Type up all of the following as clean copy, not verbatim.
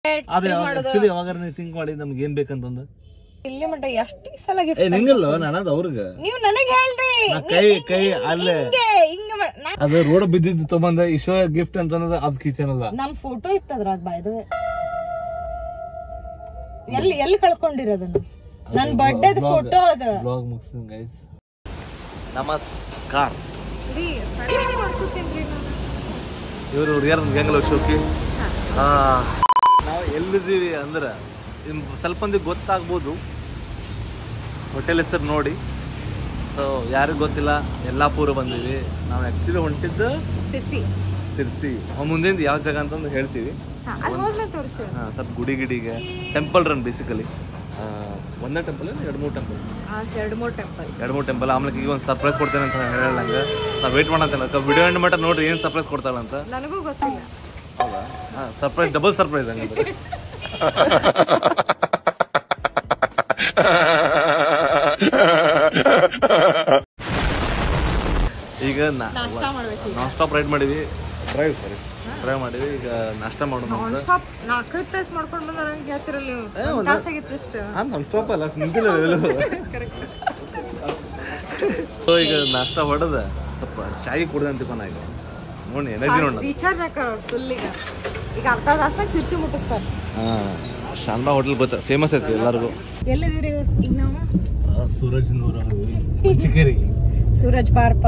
ಆದ್ರೆ ಆಕ್ಚುಲಿ ಯಾವಾಗ ನೀವು ಥಿಂಕ್ ಮಾಡಿ ನಮ್ಗೆ ಏನ್ ಬೇಕಂತಂದ ಇಲ್ಲಿ ಮಟ್ಟ ಎಷ್ಟು ಸಲ ಗಿಫ್ಟ್ ನಿಂಗಲ್ಲ ನಾನದ ಅವ್ರಿಗೆ ನೀವು ನನಗೆ ಹೇಳ್ರಿ ಕೈ ಅಲ್ಲೇ ಅದು ರೋಡ್ ಬಿದ್ದಿದ್ದು ತಗೊಂಡ ಇಶೋ ಗಿಫ್ಟ್ ಅಂತ ಅನ್ನೋದು ಅದ್ ಕಿಚನ್ ಅಲ್ಲ ನಮ್ ಫೋಟೋ ಇತ್ತು ಅದ್ರಾಗ ಬಾಯ್ದು ಎಲ್ಲಿ ಕಳ್ಕೊಂಡಿರೋದನ್ನ ನನ್ ಬರ್ಡೇ ಫೋಟೋ ಅದ ಬ್ಲಾಗ್ ಮುಗಿಸ್ತೀನಿ ಗೈಸ್ ನಮಸ್ಕಾರ ಇವರು ರಿಯರ್ ಗಂಗಲ ಶೋಕಿ ನಾವು ಎಲ್ಲಿದ್ದೀವಿ ಅಂದ್ರೆ ಸ್ವಲ್ಪ ಮಂದಿಗೆ ಗೊತ್ತಾಗ್ಬೋದು ಹೋಟೆಲ್ ಹೆಸರು ನೋಡಿ ಸೊ ಯಾರಿಗೂ ಗೊತ್ತಿಲ್ಲ ಯಲ್ಲಾಪುರ ಬಂದಿವಿ ನಾವು ಆ್ಯಕ್ಚುಲಿ ಹೊಂಟಿದ್ದು ಸಿರ್ಸಿ ಮುಂದಿಂದ ಯಾವ ಜಾಗ ಅಂತಂದು ಹೇಳ್ತೀವಿ ಸ್ವಲ್ಪ ಗುಡಿ ಗಿಡಿಗೆ ಟೆಂಪಲ್ ರನ್ ಬೇಸಿಕಲಿ ಒಂದೇ ಟೆಂಪಲ್ ಎರಡು ಮೂರು ಟೆಂಪಲ್ ಆಮೇಲೆ ಈಗ ಒಂದು ಸರ್ಪ್ರೈಸ್ ಕೊಡ್ತೇನೆ ಅಂತ ಹೇಳಂಗೆ ನಾವು ವೇಟ್ ಮಾಡಂತ ವಿಡಿಯೋ ಎಂಡ್ ಮಟ್ಟ ನೋಡ್ರಿ ಏನು ಸರ್ಪ್ರೈಸ್ ಕೊಡ್ತಾಳ ಅಂತ ನನಗೂ ಗೊತ್ತಿಲ್ಲ ಹೌದಾ ಸರ್ಪ್ರೈಸ್ ಡಬಲ್ ಸರ್ಪ್ರೈಸ್ ಹಂಗಂದ್ರೆ ಈಗ ನಾನ್ ಸ್ಟಾಪ್ ರೈಡ್ ಮಾಡಿವಿ ಡ್ರೈವ್ ಮಾಡಿವಿ ಈಗ ನಾಷ್ಟ ಮಾಡೋಣ ನಾನ್ ಸ್ಟಾಪ್ ಅಲ್ಲ ಸೊ ಈಗ ನಾಷ್ಟ ಹೊಡೆದ ಸ್ವಲ್ಪ ಚಾಯ್ ಕುಡ್ದೆ ಅಂತಿಪ್ಪ ಈಗ ನೋಡಿ ಎನರ್ಜಿ ನೋಡ ರೀಚಾರ್ಜ್ ಹಾಕಾರ ಫುಲ್ ಈಗ ಅರ್ಧ ತಾಸ್ನಾಗ ಸಿರ್ಸಿ ಮುಟ್ಟಿಸ್ತಾರೆ ಶಾನ್ಬಾ ಹೋಟೆಲ್ ಗೊತ್ತ ಫೇಮಸ್ ಐತಿ ಎಲ್ಲರಿಗೂ ಎಲ್ಲಿದ್ದೀರಿ ಈಗ ನಾವು ಸೂರಜ್ ಚಿಕ್ಕೇರಿ ಸೂರಜ್ ಪಾರ್ಪ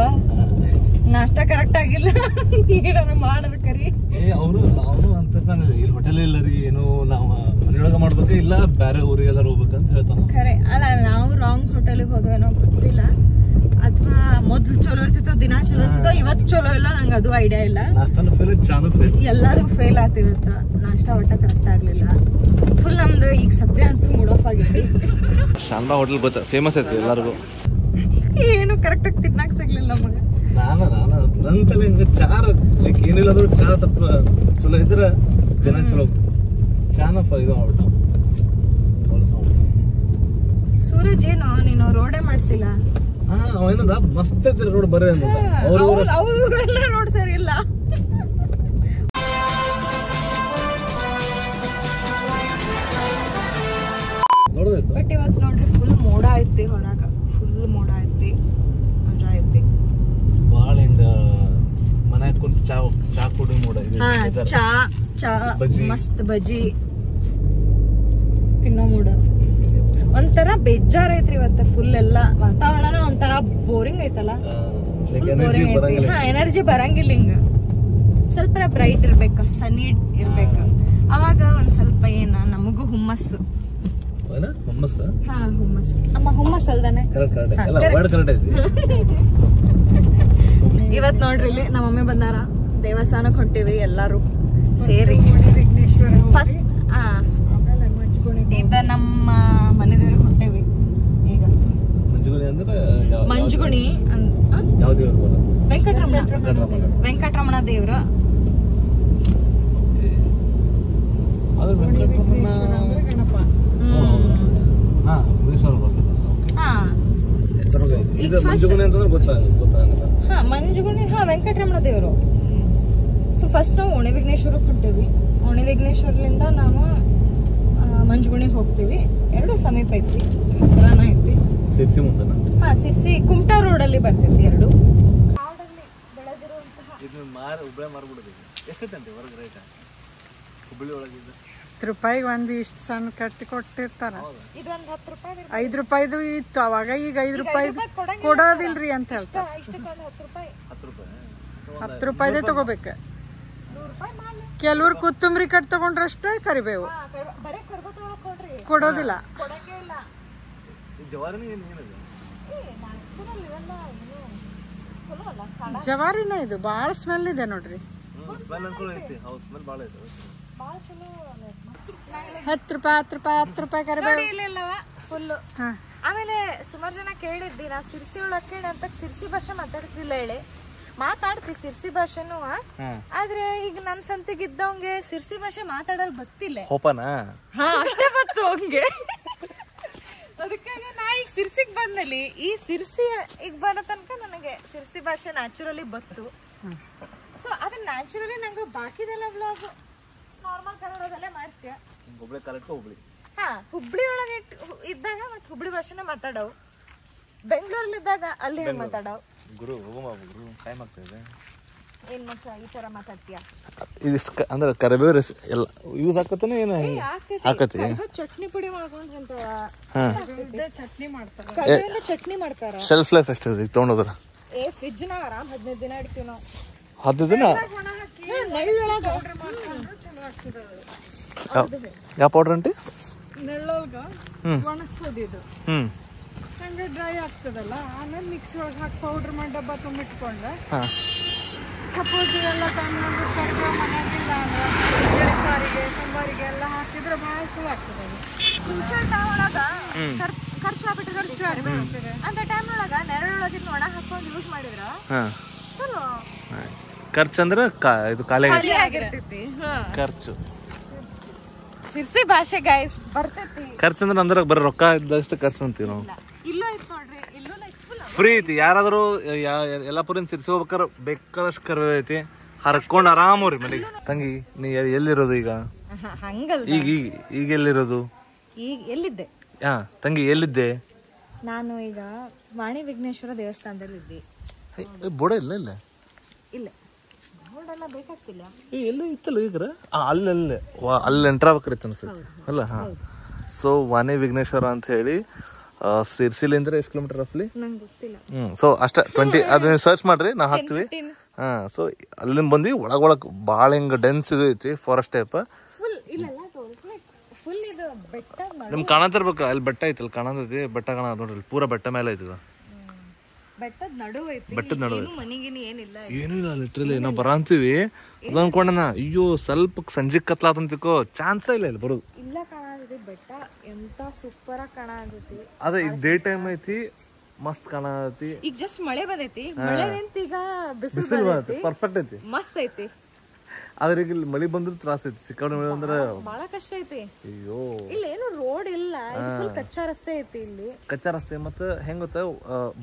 ನಾಷ್ಟ ಕರೆಕ್ಟ್ ಆಗಿಲ್ಲ ಏನಾರ ಮಾಡ್ರ ಕರಿ ಅವರು ಅಂತಾನೆ ಇಲ್ಲಿ ಹೋಟೆಲ್ ಇಲ್ಲ ರೀ ಏನೋ ನಾವು ಮನೆಯೊಳಗ ಮಾಡ್ಬೇಕು ಇಲ್ಲ ಬೇರೆ ಊರಿಗೆಲ್ಲ ಹೋಗ್ಬೇಕಂತ ಹೇಳ್ತಾನ ಖರೆ ಅಲ್ಲ ನಾವು ರಾಂಗ್ ಹೋಟೆಲ್ಗೆ ಹೋದ್ವೇನೋ ಗೊತ್ತಿಲ್ಲ ಅಥವಾ ಮೊದ್ಲು ಚಲೋ ಇರ್ತಿತ್ತೋ ದಿನ ಚಲೋ ಇರ್ತಿತ್ತೋ ಇವತ್ತು ಚಲೋ ಇಲ್ಲ ನಂಗೆ ಅದು ಐಡಿಯಾ ಇಲ್ಲ ಎಲ್ಲಾರು ಫೇಲ್ ಆತಿವತ್ತ ನಾಷ್ಟ ಒಟ್ಟ ಕರೆಕ್ಟ್ ಆಗ್ಲಿಲ್ಲ ಫುಲ್ ನಮ್ದು ಈಗ ಸದ್ಯ ಅಂತೂ ಮೂಡ್ ಆಫ್ ಆಗಿದೆ ಶಾನ್ಬಾ ಹೋಟೆಲ್ ಗೊತ್ತ ಫೇಮಸ್ ಐತಿ ಎಲ್ಲರಿಗೂ ಏನು ಕರೆಕ್ಟ್ ಆಗಿ ತಿನ್ನಕ್ ಸಿಗ್ಲಿಲ್ಲ ನಮಗೆ ನಂತಲ್ಲಿ ಹಿಂಗ ಚಾರ ಲೈಕ್ ಏನಿಲ್ಲ ಅಂದ್ರೆ ಚಾ ಸ್ವಲ್ಪ ಚಲೋ ಇದ್ರೆ ದಿನ ಚಲೋ ಚಾನ ಇದು ಮಾಡ್ಬಿಟ್ಟ ಸೂರಜ್ ಏನು ನೀನು ರೋಡೇ ಮಾಡ್ಸಿಲ್ಲ ಏನದ ಮಸ್ತ್ ಐತಿ ರೋಡ್ ಬರ್ರಿ ಅಂತ ಅವ್ರ ಊರೆಲ್ಲ ರೋಡ್ ಸರಿ ಇಲ್ಲ ಬಟ್ ಇವತ್ತು ನೋಡ್ರಿ ಫುಲ್ ಮೋಡ ಐತಿ ಹೊರಗ ಫುಲ್ ಮೋಡ ಐತಿ ಮಜಾ ಐತಿ ಬಾಳ ಹಿಂಗ ಮನೆ ಕುಂತ ಚಾ ಕುಡಿ ಮೋಡ ಚಾ ಮಸ್ತ್ ಬಜ್ಜಿ ತಿನ್ನೋ ಮೂಡ ಒಂಥರ ಬೇಜಾರ್ ಐತ್ರಿ ಇವತ್ತು ಫುಲ್ ಎಲ್ಲ ವಾತಾವರಣ ಒಂಥರ ಬೋರಿಂಗ್ ಐತಲ್ಲ ಎನರ್ಜಿ ಬರಂಗಿಲ್ಲ ಹಿಂಗ ಸ್ವಲ್ಪ ಬ್ರೈಟ್ ಇರ್ಬೇಕ ಸನಿ ಇರ್ಬೇಕ ಅವಾಗ ಒಂದ್ ಸ್ವಲ್ಪ ಏನ ನಮಗೂ ಹುಮ್ಮಸ್ಸು ಹುಮ್ಮಸ್ ಅಮ್ಮ ಹುಮ್ಮಸ್ ಅಲ್ದಾನೆ ಇವತ್ ನೋಡ್ರಿ ಇಲ್ಲಿ ನಮ್ಮ ಮಮ್ಮಿ ಬಂದಾರ ದೇವಸ್ಥಾನಕ್ ಹೊಂಟಿವಿ ಎಲ್ಲಾರು ಸೇರಿ ಫಸ್ಟ್ ಇದ ನಮ್ಮ ಮನೆ ದೇವ್ರಿಗೆ ಹೊಂಟೇವಿ ಈಗ ಮಂಜುಗುಣಿ ವೆಂಕಟರಮಣ ದೇವ್ರ ಮಂಜುಗುಣಿ ವೆಂಕಟರಮಣ ದೇವ್ರು ಸೊ ಫಸ್ಟ್ ನಾವು ಓಣಿ ವಿಘ್ನೇಶ್ವರಕ್ಕೆ ಹೊಂಟೇವಿ ಓಣಿ ವಿಘ್ನೇಶ್ವರಲಿಂದ ನಾವು ಮಂಜುಗುಣಿಗೆ ಹೋಗ್ತೀವಿ ಎರಡು ಸಮೀಪ ಐತಿ ಪುರಾಣ ಐತಿ ಸಿರ್ಸಿ ಮುಂದೆ ಸಿರ್ಸಿ ಕುಮಟಾ ರೋಡ್ ಅಲ್ಲಿ ಬರ್ತೈತಿ ಎರಡು ಕಾಡಲ್ಲಿ ಬೆಳೆದಿರುವಂತಹ ಹುಬ್ಬಳ್ಳಿ ಒಳಗಿದ್ದು ₹10 ಒಂದು ಇಷ್ಟು ಸಣ್ಣ ಕಟ್ಟಿ ಕೊಟ್ಟಿರ್ತಾರ 5 ರೂಪಾಯಿದು ಇತ್ತು ಅವಾಗ ಈಗ 5 ರೂಪಾಯಿ ಕೊಡೋದಿಲ್ರಿ ಅಂತ ಹೇಳ್ತಾರೆ 10 ರೂಪಾಯಿದೇ ತಗೋಬೇಕು ಕೆಲವ್ರು ಕೊತ್ತಂಬರಿ ಕಟ್ ತಗೊಂಡ್ರಷ್ಟೇ ಕರಿಬೇವು ಕೊಡೋದಿಲ್ಲ ಜವಾರಿನ ಇದು ಭಾಳ ಸ್ಮೆಲ್ ಇದೆ ನೋಡ್ರಿ 10 ರೂಪಾಯಿ ಕರಿಬೇವು ಫುಲ್ ಆಮೇಲೆ ಸುಮಾರು ಜನ ಕೇಳಿದ್ದಿ ನಾ ಸಿರ್ಸಿ ಒಳಕ್ಕೆ ಅಂತ ಸಿರ್ಸಿ ಭಾಷೆ ಮಾತಾಡ್ತಿಲ್ಲ ಹೇಳಿ ಮಾತಾಡ್ತಿ ಸಿರ್ಸಿ ಭಾಷೆನೂ ಆದ್ರೆ ಈಗ ನನ್ ಸಂತಿಗಿದ್ದವಂಗೆ ಸಿರ್ಸಿ ಭಾಷೆ ಮಾತಾಡಲ್ ಗೊತ್ತಿಲ್ಲ ಅಷ್ಟೇ ಬತ್ತು ಹಂಗೆ ಅದಕ್ಕಾಗಿ ನಾ ಈಗ ಸಿರ್ಸಿಗ್ ಬಂದಲ್ಲಿ ಈ ಸಿರ್ಸಿ ಈಗ ಬರೋ ತನಕ ನನಗೆ ಸಿರ್ಸಿ ಭಾಷೆ ನ್ಯಾಚುರಲಿ ಬತ್ತು ಸೊ ಅದನ್ನ ನ್ಯಾಚುರಲಿ ನಂಗೆ ಬಾಕಿದೆಲ್ಲ ವ್ಲಾಗ್ ನಾರ್ಮಲ್ ಕನ್ನಡದಲ್ಲೇ ಮಾಡ್ತೀಯ. ಹುಬ್ಳಿ ಕರೆಕ್ಟ್ ಹುಬ್ಳಿ. ಹಾ, ಹುಬ್ಳಿ ಒಳಗೆ ಇದ್ದಾಗ ಮತ್ತೆ ಹುಬ್ಳಿ ಭಾಷೆನೇ ಮಾತಾಡವು. ಬೆಂಗಳೂರಲ್ಲಿ ಇದ್ದಾಗ ಅಲ್ಲಿ ಹೆಂಗ್ ಮಾತಾಡವು. ಗುರು ಗುರು ಟೈಮ್ ಆಗ್ತಾ ಇದೆ. ಏನ್ ಮಚ್ಚ ಈ ತರ ಮಾತಾಡ್ತೀಯ? ಇದಿಷ್ಟು ಅಂದ್ರೆ ಕರಿಬೇವು ಎಲ್ಲ ಯೂಸ್ ಆಕತ್ತೇನೆ ಏನು ಆಕತಿ? ಚಟ್ನಿ ಪುಡಿ ಮಾಡ್ಕೊಂಡು ಚಟ್ನಿ ಮಾಡ್ತಾರೆ. ಕರಿಬೇವಿಂದ ಚಟ್ನಿ ಮಾಡ್ತಾರ. ಶೆಲ್ಫ್ ಲೈಫ್ ಎಷ್ಟಿದೆ ತೊಗೊಂಡೋದ್ರ? ಫ್ರಿಜ್ ನಾಗ ಆರಾಮ್ 15 ದಿನ ಇಡ್ತೀವಿ ನಾವು. 10 ದಿನ? ನೆಳ್ಳೊಳಗ ಯಾವ ಪೌಡ್ರ್ ಅಂಟಿ? ನೆಳ್ಳೊಳಗ ಒಣಗ್ಸೋದು ಇದು. ಹಂಗೆ ಡ್ರೈ ಆಗ್ತದಲ್ಲ, ಆಮೇಲೆ ಮಿಕ್ಸಿ ಒಳಗೆ ಹಾಕಿ ಪೌಡ್ರ್ ಮಾಡಿ ಡಬ್ಬ ತುಂಬಿಟ್ಕೊಂಡ್ರೆ ಸಪೋಸ್ ಎಲ್ಲ ತಂದು ಕರಿಬೇವು ಮನೆಯಾಗಿಲ್ಲ ಅಂದ್ರೆ ಬೇಳೆ ಸಾರಿಗೆ ಸಾಂಬಾರಿಗೆ ಎಲ್ಲ ಹಾಕಿದ್ರೆ ಭಾಳ ಚಲೋ ಆಗ್ತದೆ. ಖರ್ಚು ಆಗ್ಬಿಟ್ಟು ಅಂತ ಟೈಮ್ನೊಳಗ ನೆರಳೊಳಗಿದ್ ಒಣ ಹಾಕೊಂಡು ಯೂಸ್ ಮಾಡಿದ್ರ ಚಲೋ. ಖರ್ಚು ಅಂದ್ರೆ ಇದು ಖಾಲಿ ಆಗಿರ್ತೈತಿ. ಖರ್ಚು ಸಿರ್ಸಿ ಭಾಷೆ ಗೈಸ್ ಬರ್ತೈತಿ. ಖರ್ಚು ಅಂದ್ರೆ ಬರೀ ರೊಕ್ಕ ಇದ್ದಷ್ಟು ಖರ್ಚು ಅಂತೀವಿ ನಾವು. ಇಲ್ಲೂ ಐತ್ ನೋಡ್ರಿ, ಇಲ್ಲೂ ಲೈಕ್ ಫುಲ್ ಫ್ರೀ ಐತಿ. ಯಾರಾದರೂ ಎಲ್ಲಾಪುರಿನ ಸಿರ್ಸಿ ಹೋಗ್ಬೇಕಾರೆ ಬೇಕಾದಷ್ಟು ಕರಿಬೇವು ಐತಿ, ಹರ್ಕೊಂಡು ಆರಾಮವ್ರಿ ಮನೆಗೆ. ತಂಗಿ ನೀ ಎಲ್ಲಿರೋದು ಈಗ? ಹಂಗಲ್ಲ, ಈಗ ಎಲ್ಲಿರೋದು? ಈಗ ಎಲ್ಲಿದ್ದೆ? ಹಾ ತಂಗಿ ಎಲ್ಲಿದ್ದೆ? ನಾನು ಈಗ ವಾಣಿ ವಿಘ್ನೇಶ್ವರ ದೇವಸ್ಥಾನದಲ್ಲಿ ಇದ್ದೆ. ಬೋಡ ಇಲ್ಲ ಇಲ್ಲ ಇಲ್ಲ ಬೋರ್ಡೆಲ್ಲ ಬೇಕಾಗ್ತಿಲ್ಲ. ಎಲ್ಲೂ ಇತ್ತಲ್ಲ ಈಗ ಅಲ್ಲಿ ಎಂಟ್ರ್ ಆಗ್ಬೇಕ್ರಿತ್ತು ಅನ್ಸುತ್ತೆ ಅಲ್ಲ? ಹಾ. ಸೊ ವಾಣಿ ವಿಘ್ನೇಶ್ವರ ಅಂತ ಹೇಳಿ ಸಿರ್ಸಿಲಿಂದ್ರೆ ಎಷ್ಟು ಕಿಲೋಮೀಟರ್ ರಫ್ಲಿ? ನಂಗೆ ಗೊತ್ತಿಲ್ಲ. ಸೊ ಅಷ್ಟೇ 20. ಅದನ್ನ ಸರ್ಚ್ ಮಾಡ್ರಿ, ನಾವು ಹಾಕ್ತೀವಿ. ಹಾ. ಸೊ ಅಲ್ಲಿಂದ ಬಂದ್ವಿ. ಒಳಗೊಳಗೆ ಭಾಳ ಹಿಂಗೆ ಡೆನ್ಸ್ ಇದು ಐತಿ, ಫಾರೆಸ್ಟ್ ಟೈಪ್. ಫುಲ್ ಇದು ಬೆಟ್ಟ ನಿಮ್ಗೆ ಕಾಣತಿರ್ಬೇಕು, ಅಲ್ಲಿ ಬೆಟ್ಟ ಐತಿ, ಅಲ್ಲಿ ಕಾಣತೈತಿ. ಬೆಟ್ಟ ಕಾಣ ನೋಡ್ರಿ, ಪೂರ ಬೆಟ್ಟ ಮೇಲೆ ಐತಿ. ಬೆಟ್ಟದ ನಡುವೆ ಐತಿ. ಬೆಟ್ಟದ ನಡುವೆ ಮನೆಗೇನು ಏನಿಲ್ಲ, ಏನೂ ಇಲ್ಲ. ಲಿಟ್ರಲಿ ನಾವು ಬರಂತೀವಿ ಅದು ಅನ್ಕೊಂಡ, ಅಯ್ಯೋ ಸ್ವಲ್ಪ ಸಂಜೆ ಕತ್ಲಾತಂತಿಕೋ ಚಾನ್ಸೇ ಇಲ್ಲ ಇಲ್ಲಿ ಬರೋದು. ಇಲ್ಲ ಕಾಣತೈತಿ ಬೆಟ್ಟ, ಎಂತ ಸೂಪರ್ ಆಗಿ ಕಾಣತೈತಿ. ಅದೇ ಈಗ ಡೇ ಟೈಮ್ ಐತಿ, ಮಸ್ತ್ ಕಾಣತೈತಿ. ಈಗ ಜಸ್ಟ್ ಮಳೆ ಬಂದೈತಿ, ಮಳೆ ನಿಂತ ಈಗ ಬಿಸಿಲು ಬಿಸಿಲು ಪರ್ಫೆಕ್ಟ್ ಐತಿ, ಮಸ್ತ್ ಐತಿ. ಆದ್ರೆ ಈಗ ಇಲ್ಲಿ ಮಳಿ ಬಂದ್ರೆ ತ್ರಾಸ ಐತಿ. ಸಿಕ್ಕಾಪಟ್ಟೆ ಮಳೆ ಬಂದ್ರೆ ಬಹಳ ಕಷ್ಟ ಐತಿ. ಅಯ್ಯೋ ಇಲ್ಲ ಏನು ರೋಡ್ ಇಲ್ಲ, ಫುಲ್ ಕಚ್ಚಾ ರಸ್ತೆ ಐತಿ ಇಲ್ಲಿ. ಕಚ್ಚಾ ರಸ್ತೆ. ಮತ್ತೆ ಹೆಂಗ್ ಗೊತ್ತ,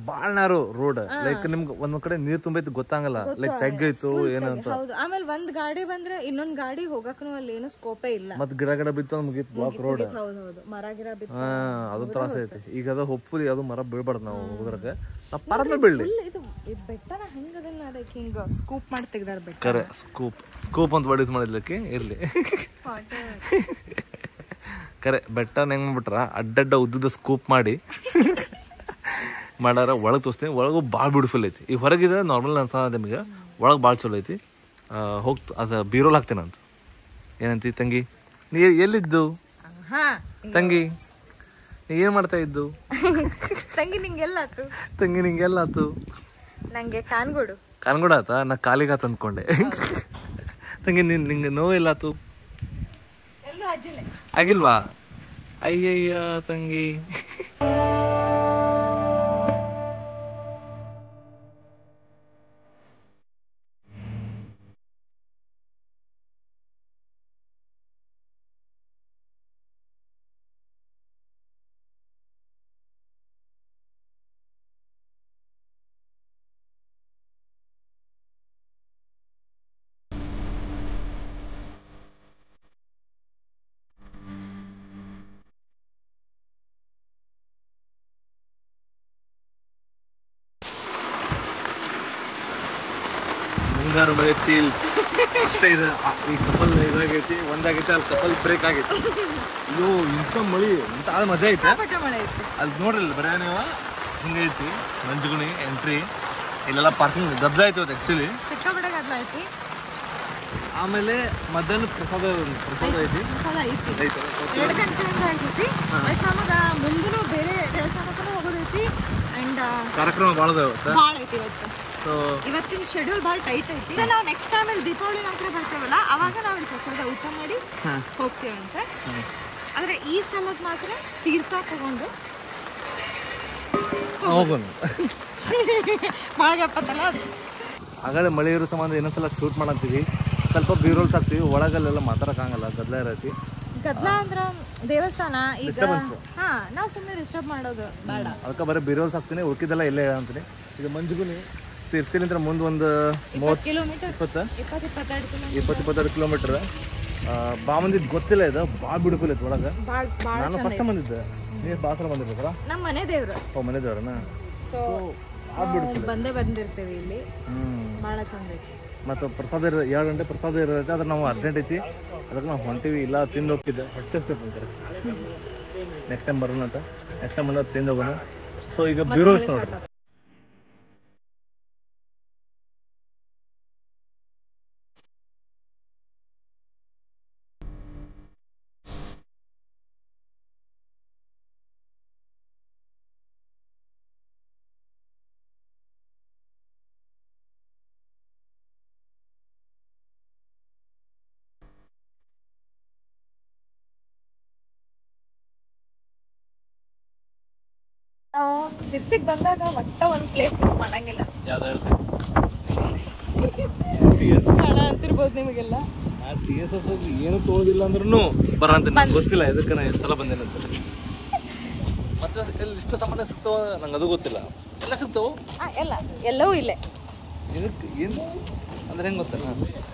ಬಾಳ ನ್ಯಾರೋ ರೋಡ್. ಲೈಕ್ ನಿಮ್ಗೆ ಒಂದೊಂದ್ ಕಡೆ ನೀರ್ ತುಂಬೈತಿ ಗೊತ್ತಾಗಲ್ಲ, ಲೈಕ್ ತೆಗ್ಗೈತು ಏನಂತ. ಹೌದು. ಆಮೇಲೆ ಒಂದ್ ಗಾಡಿ ಬಂದ್ರೆ ಇನ್ನೊಂದ್ ಗಾಡಿ ಹೋಗಕ್ನು ಅಲ್ಲಿ ಏನು ಸ್ಕೋಪೇ ಇಲ್ಲ. ಮತ್ ಗಿಡ ಬಿತ್ತು ಮುಗೀತು ಬ್ಲಾಕ್ ರೋಡ್. ಹೌದು, ಮರ ಗಿಡ ಬಿತ್ತು. ಅದು ತ್ರಾಸ ಐತಿ. ಈಗ ಅದು ಹೋಪ್ಫುಲಿ ಅದು ಮರ ಬೀಳ್ಬಾರ್ದು ನಾವು ಹೋದ್ರಾಗ. ನಾವು ಪರಮೆ ಬೀಳ್ಲಿ. ಇದು ಬೆಟ್ಟನ ಹೆಂಗದನ್ನ ಅದಕ್ಕೆ ಹಿಂಗ ಸ್ಕೂಪ್ ಮಾಡಿ ತೆಗ್ದಾರ ಬೆಟ್ಟ. ಕರೆ ಸ್ಕೂಪ್ ಅಂತ ಬಡಿಸ್ ಮಾಡಿದ್ಲಕ್ಕೆ ಇರ್ಲಿ. ಕರೆ ಬೆಟ್ಟನ ಹೆಂಗ್ ಮಾಡ್ಬಿಟ್ರ ಅಡ್ಡಡ್ಡ ಉದ್ದದ ಸ್ಕೂಪ್ ಮಾಡಿ ಮಾಡಾರ. ಒಳಗೆ ತೋರಿಸ್ತೀನಿ, ಒಳಗೂ ಭಾಳ ಬ್ಯೂಟಿಫುಲ್ ಐತಿ. ಈಗ ಹೊರಗಿದೆ ನಾರ್ಮಲ್ ಅನ್ಸ ನಿಮಗೆ, ಒಳಗೆ ಭಾಳ ಚಲೋ ಐತಿ. ಅದು ಬೀರೋಲ್ ಹಾಕ್ತೇನಂತ. ಏನಂತಿ ತಂಗಿ? ನೀ ಎಲ್ಲಿದ್ದು ತಂಗಿ? ನೀ ಏನು ಮಾಡ್ತಾ ಇದ್ದು ತಂಗಿ? ನಿಂಗೆಲ್ಲ ಆತು ತಂಗಿ? ನಿಂಗೆಲ್ಲ ಆತು? ನಂಗೆ ಕಾನ್ಗೋಡು ಆತ. ನಾ ಕಾಲಿಗೆ ಆತ ಅಂದ್ಕೊಂಡೆ. ತಂಗಿ ನಿಂಗೆ ನೋವೆಲ್ಲ ಆತು? ಆಗಿಲ್ವಾ? ಅಯ್ಯಯ್ಯ ತಂಗಿ. ಮುಂಗಾರು ಮಳೆತಿ ಅಷ್ಟೇ ಇದೆ. ಈ ಕಪಲ್ ಇದಾಗೈತಿ, ಒಂದಾಗೈತಿ, ಅಲ್ಲಿ ಕಪಲ್ ಬ್ರೇಕ್ ಆಗೈತಿ. ಅಯ್ಯೋ ಇಂಥ ಮಳಿ, ಇಂಥ ಮಜಾ ಐತೆ ಅಲ್ಲಿ ನೋಡ್ರಿ. ಬರೀ ನೀವು ಹಿಂಗೈತಿ ಮಂಜುಗುಣಿ ಎಂಟ್ರಿ. ಇಲ್ಲೆಲ್ಲ ಪಾರ್ಕಿಂಗ್ ಗದ್ದಲ ಐತಿ ಅವತ್ತು ಆ್ಯಕ್ಚುಲಿ, ಸಿಕ್ಕಾಪಟ್ಟೆ ಗದ್ದಲ ಐತಿ. ಆಮೇಲೆ ಮಧ್ಯಾಹ್ನ ಪ್ರಸಾದ ಐತಿ. 2 ಗಂಟೆಯಿಂದ ಐತಿ. ನಮಗ ಮುಂದೂ ಬೇರೆ ದೇವಸ್ಥಾನಕ್ಕೂ ಹೋಗೋದೈತಿ. ಅಂಡ್ ಕಾರ್ಯಕ್ರಮ ಭಾಳ ಐತಿ ಇವತ್ತಿನ ಶೆಡ್ಯೂಲ್ ಭಾಳ ಟೈಟ್ ಐತಿ. ನಾವು ನೆಕ್ಸ್ಟ್ ಟೈಮ್ ಅಲ್ಲಿ ದೀಪಾವಳಿ ನಂತರ ಬರ್ತೇವಲ್ಲ, ಅವಾಗ ನಾವು ಪ್ರಸಾದ ಊಟ ಮಾಡಿ ಹೋಗ್ತೇವೆ ಅಂತ. ಆದ್ರೆ ಈ ಸಲದ ಮಾತ್ರ ತೀರ್ಥ ತಗೊಂಡು ಹೋಗೋಣ. ಮಳೆಗಪ್ಪತ್ತಲ್ಲ ಅದು. ಆಗಲೇ ಮಳೆ ಇರೋ ಸಂಬಂಧ ಇನ್ನೊಂದ್ಸಲ ಶೂಟ್ ಮಾಡಂತೀವಿ. ಸ್ವಲ್ಪ ಬೀರೋಲ್ಸ್ ಹಾಕ್ತೀವಿ. ಒಳಗಲ್ಲೆಲ್ಲ ಮಾತಾಡಕ್ಕಾಗಲ್ಲ, ಗದ್ದಲ ಇರೈತಿ. ಗದ್ದಲ ಅಂದ್ರ ದೇವಸ್ಥಾನ. ಈಗ ನಾವು ಸುಮ್ಮನೆ ಡಿಸ್ಟರ್ಬ್ ಮಾಡೋದು ಬೇಡ, ಅದಕ್ಕೆ ಬರೀ ಬೀರೋಲ್ಸ್ ಹಾಕ್ತೀನಿ. ಉಳ್ಕಿದೆಲ್ಲ ಇಲ್ಲೇ ಹೇಳಂತೀನಿ. ಇದು ಮಂಜುಗುನಿ ಸಿರ್ಸಿಲಿಂದ ಮುಂದೆ ಒಂದು 22 ಕಿಲೋಮೀಟರ್. ಬಂದಿದ್ದು ಗೊತ್ತಿಲ್ಲ, ಇದು ಭಾಳ ಬ್ಯೂಟಿಫುಲ್ ಐತೆ ಒಳಗೆ. ನಾನು ಫಸ್ಟ್ ಬಂದಿದ್ದೆ, ನೀವು ಭಾಳ ಸಲ ಬಂದಿರ್ಬೇಕಲ್ಲ? ನಮ್ಮ ಮನೆ ದೇವ್ರು. ಓ, ಮನೆ ದೇವ್ರನ? ಸೊ ಬಂದೇ ಬಂದಿರ್ತೀವಿ ಇಲ್ಲಿ. ಭಾಳ ಚಂದ ಐತಿ. ಮತ್ತು ಪ್ರಸಾದ 2 ಗಂಟೆ ಪ್ರಸಾದ ಇರುತ್ತೆ, ಅದ್ರ ನಾವು ಅರ್ಜೆಂಟ್ ಐತಿ, ಅದಕ್ಕೆ ನಾವು ಹೊಂಟೀವಿ. ಇಲ್ಲ ತಿಂದು ಹೋಗ್ತಿದ್ದೆ, ಹೊಟ್ಟೆ ಅಂತಾರೆ. ನೆಕ್ಸ್ಟ್ ಟೈಮ್ ಬರೋಣ ಅಂತ, ನೆಕ್ಸ್ಟ್ ಟೈಮ್ ಬಂದಾಗ ತಿಂದು ಹೋಗೋಣ. ಸೊ ಈಗ ಬ್ಯೂರೋ ನೋಡ್ರಿ. ನಾವು ಸಿರ್ಸಿಗೆ ಬಂದಾಗ ಒಟ್ಟ ಒಂದು ಪ್ಲೇಸ್ ಮಿಸ್ ಮಾಡಂಗಿಲ್ಲ. ಯಾವ್ದು ಹೇಳ್ರಿ? ಹಣ ಅಂತಿರ್ಬೋದು ನಿಮಗೆಲ್ಲ. TSS ಹೋಗಿ ಏನು ತೊಗೊಳೋದಿಲ್ಲ ಅಂದ್ರೂ ಬರಂತ ಗೊತ್ತಿಲ್ಲ, ಇದಕ್ಕೆ ನಾನು ಎಷ್ಟು ಸಲ ಬಂದೇನೆ ಅಂತ. ಮತ್ತೆ ಎಲ್ಲಿ ಇಷ್ಟು ಸಾಮಾನ್ಯ ಸಿಗ್ತಾವ ನಂಗೆ ಅದು ಗೊತ್ತಿಲ್ಲ. ಎಲ್ಲ ಸಿಗ್ತಾವೆ ಎಲ್ಲವೂ ಇಲ್ಲೇ. ಇದಕ್ಕೆ ಏನು ಅಂದ್ರೆ ಹೆಂಗೆ ಗೊತ್ತಲ್ಲ,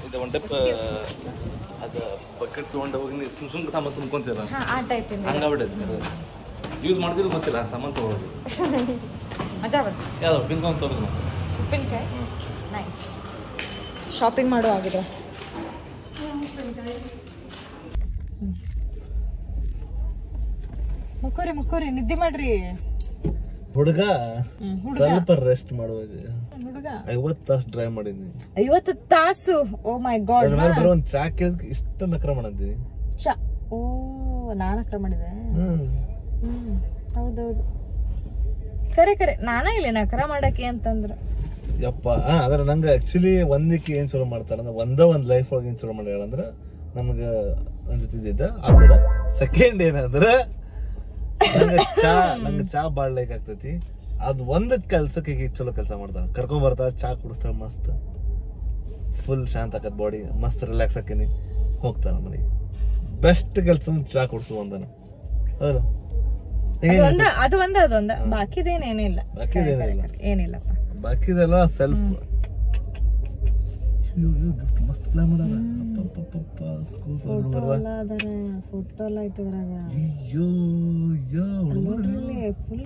ಇದು ಒನ್ ಟೈಪ್ ಅದು ಬಕೆಟ್ ತೊಗೊಂಡು ಹೋಗಿ ನೀವು ಸುಮ್ ಸಾಮಾನು ಸುಮ್ಕೊಂತೀರ, ಹಂಗಾಗ್ಬಿಟ್ಟೈತೆ. ಯೂಸ್ ಮಾಡಿದ್ರು ಗೊತ್ತಿಲ್ಲ, ಸಾಮಾನು ತೊಗೊಳೋದು ಮಜಾ ಬರ್ತದೆ. ಯಾವ್ದು ಉಪ್ಪಿನಕಾಯಿ ತೊಗೊಳೋದು? ಉಪ್ಪಿನಕಾಯಿ ನೈಸ್. ಶಾಪಿಂಗ್ ಮಾಡೋ ಆಗಿದೆ. ಮುಕ್ಕೋರಿ ನಿದ್ದೆ ಮಾಡ್ರಿ. ಹುಡುಗ ಸ್ವಲ್ಪ ರೆಸ್ಟ್ ಮಾಡುವಾಗ 50 ತಾಸು ಡ್ರೈವ್ ಮಾಡೀನಿ. 50 ತಾಸು? ಓ ಮೈ ಗಾಡ್. ಬರೋ ಒಂದು ಚಾ ಕೇಳಿದ್ರೆ ಇಷ್ಟ ನಕರ ಮಾಡಂತೀನಿ. ಚಾ? ಓ, ನಾನು ನಕರ ಮಾಡಿದೆ. ಹೌದೌದು, ಕರೆ ನಾನ ಇಲ್ಲ ನಕರ ಮಾಡಕ್ಕೆ ಅಂತಂದ್ರೆ ಯಪ್ಪ. ಆದ್ರೆ ನಂಗೆ ಆಕ್ಚುಲಿ ಒಂದಕ್ಕೆ ಏನ್ ಚಲೋ ಮಾಡ್ತಾರ ಅಂದ್ರೆ ಒಂದ್ ಲೈಫ್ ಒಳಗೆ ಏನ್ ಚಲೋ ಮಾಡ್ಯಾಳ ಅಂದ್ರೆ ನಮ್ಗೆ ಅನ್ಸುತ್ತಿದ್ದ. ಆದ್ರೆ ಸೆಕೆಂಡ್ ಏನಂದ್ರೆ ನಂಗೆ ಚಾ ಬಾಳ್ ಲೈಕ್ ಆಗ್ತೈತಿ. ಅದ್ ಒಂದ್ ಕೆಲ್ಸಕ್ಕೆ ಈಗ ಚಲೋ ಕೆಲಸ ಮಾಡ್ತಾಳ, ಕರ್ಕೊಂಡ್ ಬರ್ತಾಳ, ಚಾ ಕುಡಿಸ್ತಾಳ, ಮಸ್ತ್ ಫುಲ್ ಶಾಂತ ಆಕತ್ ಬಾಡಿ, ಮಸ್ತ್ ರಿಲ್ಯಾಕ್ಸ್ ಆಕೇನಿ, ಹೋಗ್ತಾಳ ಮನೆಗೆ. ಬೆಸ್ಟ್ ಕೆಲಸ ಚಾ ಕುಡಿಸು ಒಂದನ. ಹೌದಾ? ಅದೊಂದ ಬಾಕಿದೇನೇನಿಲ್ಲ. ಏನಿಲ್ಲಪ್ಪ ಬಾಕಿದೆಲ್ಲ ಸೆಲ್ಫ್. ಗಿಫ್ಟ್ ಮಸ್ತ್ ಪ್ಲಾನ್ ಮಾಡಾರ. ಫೋಟೋ ಎಲ್ಲ ಐತೆ ಅದ್ರಾಗ. ಫುಲ್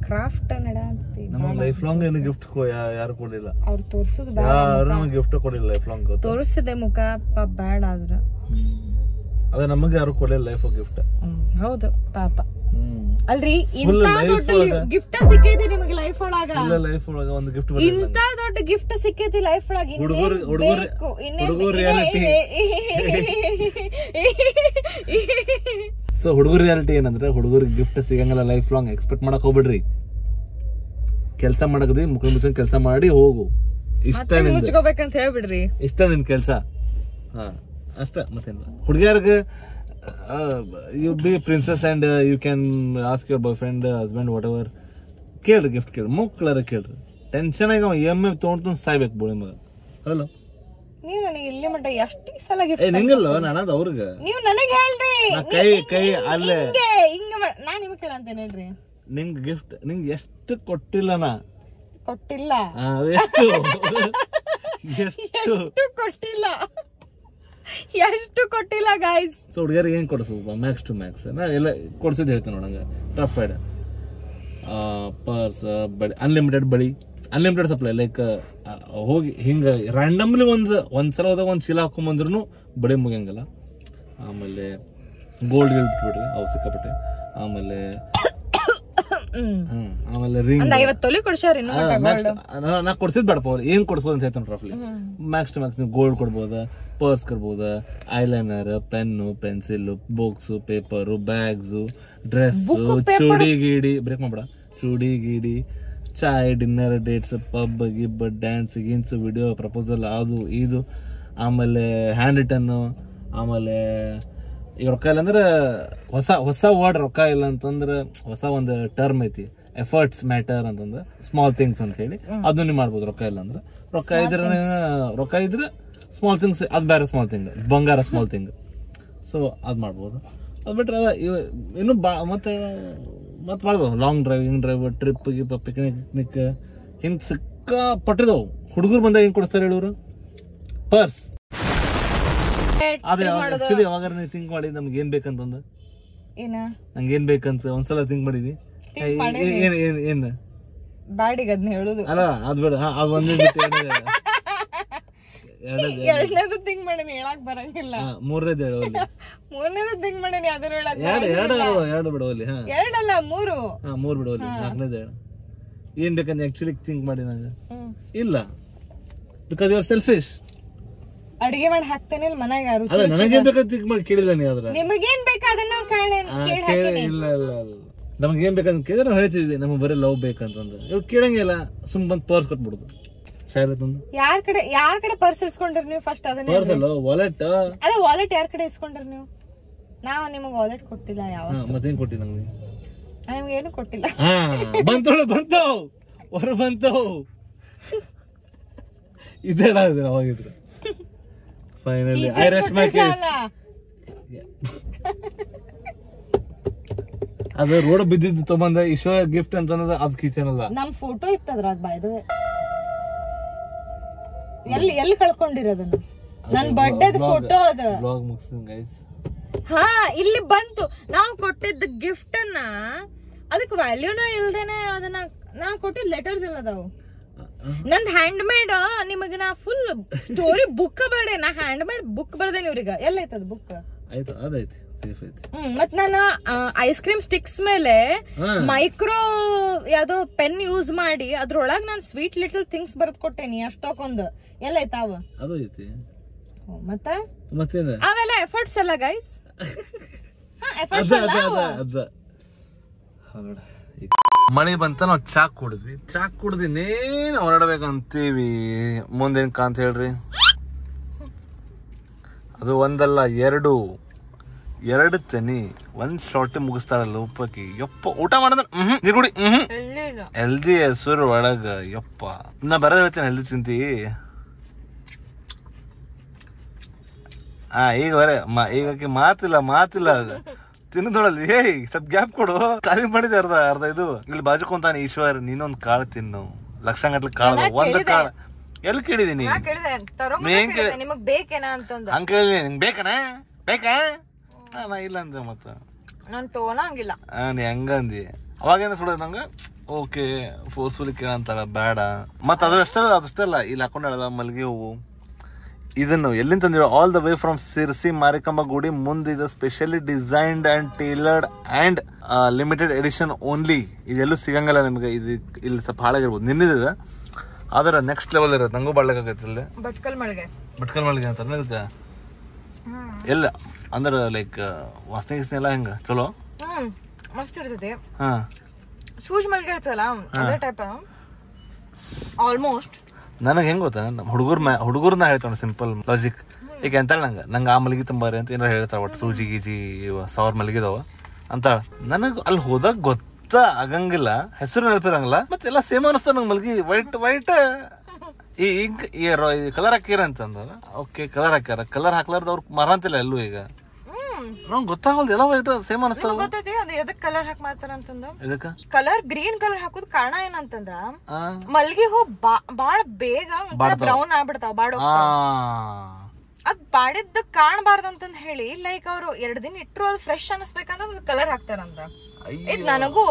ಕ್ರಾಫ್ಟ್ ನಡ ಅಂತೈತಿ. ನಮಗೆ ಲೈಫ್ ಲಾಂಗ್ ಏನು ಗಿಫ್ಟ್ ಯಾರು ಕೊಡಲಿಲ್ಲ. ಅವ್ರು ತೋರ್ಸುದು ಯಾರು ಗಿಫ್ಟ್ ಕೊಡಲಿಲ್ಲ ಲೈಫ್ ಲಾಂಗ್. ತೋರಿಸಿದೆ ಮುಖ ಬ್ಯಾಡ ಆದ್ರ ಅದೇ ನಮಗೆ ಯಾರು ಕೊಡಲಿಲ್ಲ ಲೈಫ್ ಗಿಫ್ಟ್. ಹೌದು ಪಾಪ. ಅಲ್ರಿ ಇಂತ ದೊಡ್ಡ ಗಿಫ್ಟ್ ಸಿಕ್ಕೈತಿ ನಿಮಗೆ ಲೈಫ್ ಒಳಗ. ಲೈಫ್ ಒಳಗ ಒಂದು ಗಿಫ್ಟ್ ಇಂತ ದೊಡ್ಡ ಗಿಫ್ಟ್ ಸಿಕ್ಕೈತಿ ಲೈಫ್ ಒಳಗ. ಹುಡುಗರು ರಿಯಾಲಿಟಿ. ಸೊ ಹುಡುಗರು ರಿಯಾಲಿಟಿ ಏನಂದ್ರೆ ಹುಡುಗರಿಗೆ ಗಿಫ್ಟ್ ಸಿಗಂಗಿಲ್ಲ ಲೈಫ್ ಲಾಂಗ್. ಎಕ್ಸ್ಪೆಕ್ಟ್ ಮಾಡಕ್ ಹೋಗ್ಬಿಡ್ರಿ. ಕೆಲಸ ಮಾಡಕದಿ ಮುಖ ಮುಚ್ಚ ಕೆಲಸ ಮಾಡಿ ಹೋಗು. ಇಷ್ಟ ಮುಚ್ಕೋಬೇಕಂತ ಹೇಳ್ಬಿಡ್ರಿ. ಇಷ್ಟ ನಿನ್ ಕೆಲಸ. ಹಾ ಅಷ್ಟ. ಮತ್ತೇನಿಲ್ಲ. ಹುಡುಗಿಯರ್ಗೆ you be a princess and you can ask your boyfriend, husband, whatever. ಕೇಳ್ರಿ ಗಿಫ್ಟ್ ಕೇಳ್ರಿ, ಮುಕ್ಳರ ಕೇಳ್ರಿ. ಟೆನ್ಷನ್ ಆಗಿ EMI ತೊಗೊಂಡು ಸಾಯ್ಬೇಕು ಬೋಳಿ ಮಗ. ಹಲೋ, ನೀವು ನನಗೆ ಇಲ್ಲಿ ಮಟ್ಟ ಎಷ್ಟು ಸಲ ಗಿಫ್ಟ್? ನಿಂಗಲ್ಲ, ನಾನದು ಅವ್ರಿಗೆ. ನೀವು ನನಗೆ ಹೇಳ್ರಿ. ಕೈ ಅಲ್ಲೇ ಹಿಂಗ ನಾ ನಿಮ್ಗೆ ಕೇಳಂತೇನೆ ಹೇಳ್ರಿ. ನಿಂಗೆ ಗಿಫ್ಟ್ ನಿಂಗೆ ಎಷ್ಟು ಕೊಟ್ಟಿಲ್ಲ? ನಾ ಕೊಟ್ಟಿಲ್ಲ. ಎಷ್ಟು ಕೊಟ್ಟಿಲ್ಲ, ಎಷ್ಟು ಕೊಟ್ಟಿಲ್ಲ ಗೈಸ್. ಸೊ ಹುಡುಗಿಯರಿಗೆ ಏನು ಕೊಡಿಸು? ಮ್ಯಾಕ್ಸ್ ಟು ಮ್ಯಾಕ್ಸ್ ನಾ ಎಲ್ಲ ಕೊಡ್ಸಿದ್ದು ಹೇಳ್ತೇನೆ ನೋಡಂಗೆ. ಟಫ್ ಐಡ್ ಪರ್ಸ್, ಬಳಿ, ಅನ್ಲಿಮಿಟೆಡ್ ಬಳಿ, ಅನ್ಲಿಮಿಟೆಡ್ ಸಪ್ಲೈ. ಲೈಕ್ ಹೋಗಿ ಹಿಂಗೆ ರ್ಯಾಂಡಮ್ಲಿ ಒಂದ್ಸಲ ಹೋದಾಗ ಒಂದು ಚೀಲ ಹಾಕೊಂಬಂದ್ರೂ ಬಳಿ ಮುಗಿಯಂಗಿಲ್ಲ. ಆಮೇಲೆ ಗೋಲ್ಡ್ ಬಿಟ್ಬಿಡ್ರಿ, ಅವು ಸಿಕ್ಕಾಪಟ್ಟೆ. ಆಮೇಲೆ ಆಮೇಲೆ ರಿಂಗ್ 50 ತೊಲೆ ಕೊಡ್ಸಾರಿ. ನಾ ಕೊಡ್ಸಿದ್ ಬೇಡಪ್ಪ. ಅವ್ರು ಏನ್ ಕೊಡ್ಸ್ಬೋದು ಅಂತ ಹೇಳ್ತಾನೆ ರಫ್ಲಿ. ಮ್ಯಾಕ್ಸ್ ಟು ಮ್ಯಾಕ್ಸ್ ನೀವು ಗೋಲ್ಡ್ ಕೊಡ್ಬೋದ, ಪರ್ಸ್ ಕೊಡ್ಬೋದ, eyeliner, pen, pencil, box, paper, bags, dress, ಚೂಡಿ ಗೀಡಿ, ಬ್ರೇಕ್ ಮಾಡ್ಬೇಡ, ಚೂಡಿ ಗೀಡಿ, ಚಾಯ್, ಡಿನ್ನರ್, ಡೇಟ್ಸ್, ಪಬ್ ಗಿಬ್, ಡ್ಯಾನ್ಸ್ ಗಿನ್ಸು, ವಿಡಿಯೋ, ಪ್ರಪೋಸಲ್, ಅದು ಇದು. ಆಮೇಲೆ ಹ್ಯಾಂಡ್ ರಿಟನ್ನು. ಆಮೇಲೆ ಈಗ ರೊಕ್ಕ ಇಲ್ಲ ಅಂದ್ರೆ ಹೊಸ ವರ್ಡ್ ರೊಕ್ಕ ಇಲ್ಲ ಅಂತಂದ್ರೆ ಹೊಸ ಒಂದು ಟರ್ಮ್ ಐತಿ, ಎಫರ್ಟ್ಸ್ ಮ್ಯಾಟರ್ ಅಂತಂದ್ರೆ ಸ್ಮಾಲ್ ಥಿಂಗ್ಸ್ ಅಂತ ಹೇಳಿ ಅದನ್ನ ಮಾಡ್ಬೋದು. ರೊಕ್ಕ ಇಲ್ಲ ಅಂದ್ರೆ ರೊಕ್ಕ ಇದ್ರೆ ಸ್ಮಾಲ್ ಥಿಂಗ್ಸ್, ಅದು ಬೇರೆ ಸ್ಮಾಲ್ ಥಿಂಗ್, ಬಂಗಾರ ಸ್ಮಾಲ್ ಥಿಂಗ್. ಸೊ ಅದು ಮಾಡ್ಬೋದು. ಅದು ಬಿಟ್ರೆ ಇನ್ನೂ ಮತ್ತೆ ಮಾಡ್ದವು ಲಾಂಗ್ ಡ್ರೈವ್, ಟ್ರಿಪ್ ಗಿಪ್, ಪಿಕ್ನಿಕ್ ಹಿಂಗೆ ಸಿಕ್ಕಾಪಟ್ಟಿದವು. ಹುಡುಗರು ಬಂದಾಗ ಏನು ಕೊಡಿಸ್ತಾರೆ ಹೇಳೋರು? ಪರ್ಸ್. ಆದ್ರೆ ಆಕ್ಚುಲಿ ಅವಾಗ ನೀವು ಥಿಂಕ್ ಮಾಡಿ ನಮ್ಗೆ ಏನ್ ಬೇಕಂತಂದ ಏನ ನಂಗೆ ಏನ್ ಬೇಕಂತ ಒಂದ್ಸಲ ಥಿಂಕ್ ಮಾಡಿದಿ ಏನ್ ಬ್ಯಾಡಿಗ ಅದ್ನ ಹೇಳುದು ಅಲ್ಲ ಅದ್ ಬೇಡ ಅದ್ ಒಂದೇ ಎರಡನೇದು ಥಿಂಕ್ ಮಾಡೀನಿ ಹೇಳಕ್ ಬರಂಗಿಲ್ಲ ಮೂರನೇದು ಹೇಳುವಲ್ಲಿ ಮೂರನೇದು ಥಿಂಕ್ ಮಾಡೀನಿ ಅದನ್ನ ಎರಡು ಬಿಡುವಲ್ಲಿ ಎರಡಲ್ಲ ಮೂರು ಮೂರು ಬಿಡುವಲ್ಲಿ ನಾಲ್ಕನೇದು ಹೇಳು ಏನ್ ಬೇಕಂತ ಆಕ್ಚುಲಿ ಥಿಂಕ್ ಮಾಡಿ ನಂಗೆ ಇಲ್ಲ ಬಿಕಾಸ್ ಯು ಆರ್ ಸೆಲ್ಫಿಶ್ ಅಡಿಗೆ ಮಾಡಿ ಹಾಕ್ತೇನೆ ಇಲ್ಲಿ ಮನ್ಯಾಗ ಯಾರು ಅಲ್ಲ ನನಗೇನ್ ಬೇಕಂತ ಥಿಂಕ್ ಮಾಡಿ ಕೇಳಿಲ್ಲ ನೀ ಅದ್ರ ನಿಮಗೇನ್ ಬೇಕಾದನ್ನ ಇಲ್ಲ ಇಲ್ಲ ನಮ್ಗೆ ಏನ್ ಬೇಕಂತ ಕೇಳಿದ್ರೆ ನಾವು ಹೇಳ್ತಿದ್ವಿ ನಮ್ಗೆ ಬರೀ ಲವ್ ಬೇಕಂತಂದ್ರೆ ಇವ್ರು ಕೇಳಂಗಿಲ್ಲ ಸುಮ್ ಬಂದ್ ಪರ್ಸ್ ಕೊಟ್ಬಿಡುದು ಯಾರ ಕಡೆ ಪರ್ಸ್ ಇಸ್ಕೊಂಡ್ರಿ ನೀವು ಫಸ್ಟ್ ಅದನ್ನ ವಾಲೆಟ್ ಅದೇ ವಾಲೆಟ್ ಯಾರ ಕಡೆ ಇಸ್ಕೊಂಡ್ರಿ ನೀವು ನಾವು ನಿಮಗೆ ವಾಲೆಟ್ ಕೊಟ್ಟಿಲ್ಲ ಯಾವ ಮತ್ತೇನ್ ಕೊಟ್ಟಿ ನಮ್ಗೆ ನಿಮ್ಗೆ ಏನು ಕೊಟ್ಟಿಲ್ಲ ಬಂತವ್ ಹೊರ ಬಂತವ್ ಇದೇಳ ಅವಾಗಿದ್ರೆ finally I rest my case ಅದು ರೋಡ್ ಬಿದ್ದಿದ್ದು ತಗೊಂಬಂದ ಇಶೋ ಗಿಫ್ಟ್ ಅಂತ ಅನ್ನೋದು ಅದ್ ಕಿಚನ್ ಅಲ್ಲ ನಮ್ ಫೋಟೋ ಇತ್ತದ್ರ ಅದ್ ಬಾಯ್ದು ಎಲ್ಲಿ ಕಳ್ಕೊಂಡಿರೋದನ್ನ ನನ್ ಬರ್ಡೇ ಫೋಟೋ ಅದ ವ್ಲಾಗ್ ಮುಗಿಸ್ತೀನಿ ಗೈಸ್ ಹಾ ಇಲ್ಲಿ ಬಂತು ನಾವು ಕೊಟ್ಟಿದ್ದ ಗಿಫ್ಟ್ ಅನ್ನ ಅದಕ್ಕೆ ವ್ಯಾಲ್ಯೂನ ಇಲ್ದೇನೆ ಅದನ್ನ ನಾ ಕೊಟ್ಟಿದ್ ಲೆಟರ್ಸ್ ಎಲ್ಲ ಅದಾವು ನಂದ್ ಹ್ಯಾಂಡ್ ಮೇಡ್ ನಿಮಗ ನಾ ಫುಲ್ ಸ್ಟೋರಿ ಬುಕ್ ಬರ್ಡೆ ನಾ ಹ್ಯಾಂಡ್ ಮೇಡ್ ಬುಕ್ ಬರ್ದೇನಿ ಇವ್ರಿಗೆ ಎಲ್ಲ ಐತದ ಬುಕ್ ಆಯ್ತು ಅದೈತಿ ಸೇಫ್ ಐತಿ ಮತ್ ನಾನು ಐಸ್ ಕ್ರೀಮ್ ಸ್ಟಿಕ್ಸ್ ಮೇಲೆ ಮೈಕ್ರೋ ಯಾವ್ದೋ ಪೆನ್ ಯೂಸ್ ಮಾಡಿ ಅದ್ರೊಳಗ್ ನಾನು ಸ್ವೀಟ್ ಲಿಟಲ್ ಥಿಂಗ್ಸ್ ಬರೆದ್ ಕೊಟ್ಟೇನಿ ಅಷ್ಟೊಂದು ಎಲ್ಲ ಐತಾವ ಅದು ಐತಿ ಮತ್ತೇನ ಅವೆಲ್ಲ ಎಫರ್ಟ್ಸ್ ಅಲ್ಲ ಗೈಸ್ ಮಳೆ ಬಂತ ನಾವು ಚಾಕ್ ಕುಡಿದ್ವಿ ಚಾಕ್ ಕುಡ್ದು ಇನ್ನೇನು ಹೊರಡ್ಬೇಕಂತೀವಿ ಮುಂದೇನ್ ಕಾಂತ ಹೇಳ್ರಿ ಅದು ಒಂದಲ್ಲ ಎರಡು ತೆನಿ ಒಂದ್ ಶಾರ್ಟ್ ಮುಗಿಸ್ತಾಳಲ್ಲ ಉಪ್ಪಕ್ಕಿ ಯಪ್ಪ ಊಟ ಮಾಡಿದ್ರೆ ನೀರುಗುಡಿ ಹೆಲ್ದಿ ಹೆಸರು ಒಳಗ ಯಪ್ಪ ನಾ ಬರೋದ್ ಹೇಳ್ತೇನೆ ಹೆಲ್ದಿ ತಿಂತಿ ಈಗ ಬರೇ ಈಗ ಮಾತಿಲ್ಲ ಅದು ತಿನ್ನದೊಳಲ್ಲಿ ಏಯ್ ಸ್ವಲ್ಪ ಗ್ಯಾಪ್ ಕೊಡು ಖಾಲಿ ಮಾಡಿದೆ ಅರ್ಧ ಇದು ಇಲ್ಲಿ ಬಾಜು ಕುಂತಾನೆ ಈಶ್ವರ್ ನೀನೊಂದ್ ಕಾಳು ತಿನ್ನು ಲಕ್ಷಗಟ್ಲೆ ಕಾಳು ಒಂದು ಕಾಳು ಎಲ್ಲಿ ಕೇಳಿದೀನಿ ಹಂಗ ಕೇಳಿದೀನಿ ನಿಂಗೆ ಬೇಕಾ ನಾ ಇಲ್ಲ ಅಂದೆ ಮತ್ತ ನನ್ ಟೋನ ಹಂಗಿಲ್ಲ ನೀ ಹಂಗಂದಿ ಅವಾಗೇನ ಸುಡೋದು ನಂಗೆ ಓಕೆ ಫೋರ್ಸ್ಫುಲಿ ಕೇಳಂತಾಳ ಬೇಡ ಮತ್ತ ಅದಷ್ಟಲ್ಲ ಇಲ್ಲಿ ಹಾಕೊಂಡಾಳಲ್ಲ ಮಲ್ಗೆ ಹೂವು ಇದನ್ನು ಎಲ್ಲಿಂದ ತಂದಿರೋ all the way from Sirsi Marikamba ಗುಡಿ ಮುಂದೆ ಇದು specially designed and tailored and limited edition only ಇದೆಲ್ಲೂ ಸಿಗಂಗಲ್ಲ ನಿಮ್ಗೆ ಇದು ಇಲ್ಲಿ ಸ್ವಲ್ಪ ಹಾಳಾಗಿರ್ಬೋದು ನಿನ್ನಿದೆ ಆದ್ರೆ ನೆಕ್ಸ್ಟ್ ಲೆವೆಲ್ ಇರುತ್ತೆ ನಂಗೂ ಬಾಳ್ಬೇಕಾಗತ್ತೆ ಇಲ್ಲಿ ಭಟ್ಕಲ್ ಮಳಿಗೆ ಅಂತಾರೆ ಇದಕ್ಕೆ ಎಲ್ಲ ಅಂದ್ರೆ ಲೈಕ್ ವಾಸನೆ ಗಿಸ್ನೆ ಎಲ್ಲ ಹೆಂಗ ಚಲೋ ಮಸ್ತ್ ಇರ್ತೈತಿ ಸೂಜ್ ಮಲ್ಗೆ ಇರ್ತಲ್ಲ ಅದೇ ಟೈಪ್ ಆಲ್ಮೋಸ್ಟ್ ನನಗೆ ಹೆಂಗ್ ಗೊತ್ತಾ ಹುಡುಗರ್ನ ಹೇಳ್ತಾವ ಸಿಂಪಲ್ ಲಾಜಿಕ್ ಈಗ ಎಂತಾಳ ನಂಗೆ ಆ ಮಲಗಿ ತುಂಬಾರಿ ಅಂತ ಏನಾರ ಹೇಳ್ತಾಳ ಒಟ್ಟು ಸೂಜಿ ಗೀಜಿ 1000 ಮಲಗಿದಾವ ಅಂತ ನನಗ್ ಅಲ್ಲಿ ಹೋದಾಗ ಗೊತ್ತ ಆಗಂಗಿಲ್ಲ ಹೆಸರು ನೆನಪಿರಂಗಿಲ್ಲ ಮತ್ತೆ ಎಲ್ಲ ಸೇಮ್ ಅನಿಸ್ತಾವ ನಂಗೆ ಮಲಗಿ ವೈಟ್ ಈ ಕಲರ್ ಹಾಕಿರ ಅಂತಂದ ಓಕೆ ಕಲರ್ ಹಾಕ್ಯಾರ ಕಲರ್ ಹಾಕ್ಲಾರ್ದವ್ರು ಮರಂತಿಲ್ಲ ಎಲ್ಲೂ ಈಗ ನಂಗೆ ಗೊತ್ತಾಗಲ್ದು ಎಲ್ಲ ವೈಟ್ ಸೇಮ್ ಅನಿಸ್ತಾವ ಗೊತ್ತೈತಿ ಅದು ಎದಕ್ ಕಲರ್ ಹಾಕಿ ಮಾಡ್ತಾರ ಅಂತಂದ ಇದಕ್ಕ ಕಲರ್ ಗ್ರೀನ್ ಕಲರ್ ಹಾಕೋದ್ ಕಾರಣ ಏನಂತಂದ್ರ ಮಲ್ಗಿ ಹೂ ಬಾಳ ಬೇಗ ಬ್ರೌನ್ ಆಗ್ಬಿಡ್ತಾವ ಬಾಡ ಅದ್ ಬಾಡಿದ್ದ ಕಾಣಬಾರ್ದಂತಂದ್ ಹೇಳಿ ಲೈಕ್ ಅವ್ರು 2 ದಿನ ಇಟ್ರು ಅದು ಫ್ರೆಶ್ ಅನಿಸ್ಬೇಕಂತ ಕಲರ್ ಹಾಕ್ತಾರಂತ ಇದ್ ನನಗೂ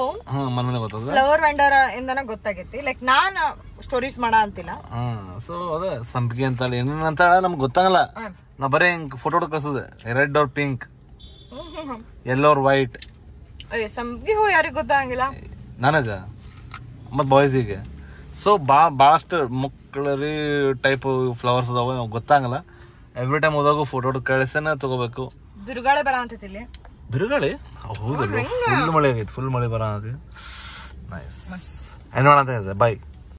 ಫ್ಲವರ್ ವೆಂಡರ್ ಇಂದನ ಗೊತ್ತಾಗೈತಿ ಲೈಕ್ ನಾನ್ ಸ್ಟೋರೀಸ್ ಮಾಡ ಅಂತಿಲ್ಲ ಸೊ ಅದ ಸಂಪಿಗೆ ಅಂತ ಏನಂತ ನಮ್ಗೆ ಗೊತ್ತಾಗಲ್ಲ ನಾ ಬರೇ ಹಿಂಗ್ ಫೋಟೋ ಕಳ್ಸೋದು ರೆಡ್ ಅವ್ರ ಪಿಂಕ್ ಯೆಲ್ಲೋ ಅವ್ರ ವೈಟ್ ಸಂಪಿಗೆ ಹೂ ಯಾರಿಗ ಗೊತ್ತಾಗಂಗಿಲ್ಲ ನನಗ ಮತ್ ಬಾಯ್ಸಿಗೆ ಸೊ ಭಾಳಷ್ಟು ಮಕ್ಕಳರಿ ಟೈಪ್ ಫ್ಲವರ್ಸ್ ಅದಾವ ಗೊತ್ತಾಗಲ್ಲ ಎವ್ರಿ ಟೈಮ್ ಹೋದಾಗ ಫೋಟೋ ಕಳಿಸೇನೆ ತಗೋಬೇಕು ಬಿರುಗಾಳಿ ಬರ ಅಂತೈತಿ ಇಲ್ಲಿ ಬಿರುಗಾಳಿ ಹೌದಲ್ಲ ಫುಲ್ ಮಳೆ ಆಗೈತಿ ಫುಲ್ ಮಳೆ ಬರ ನೈಸ್ ಏನ್ ಮಾಡಂತ ಇದೆ ಬಾಯ್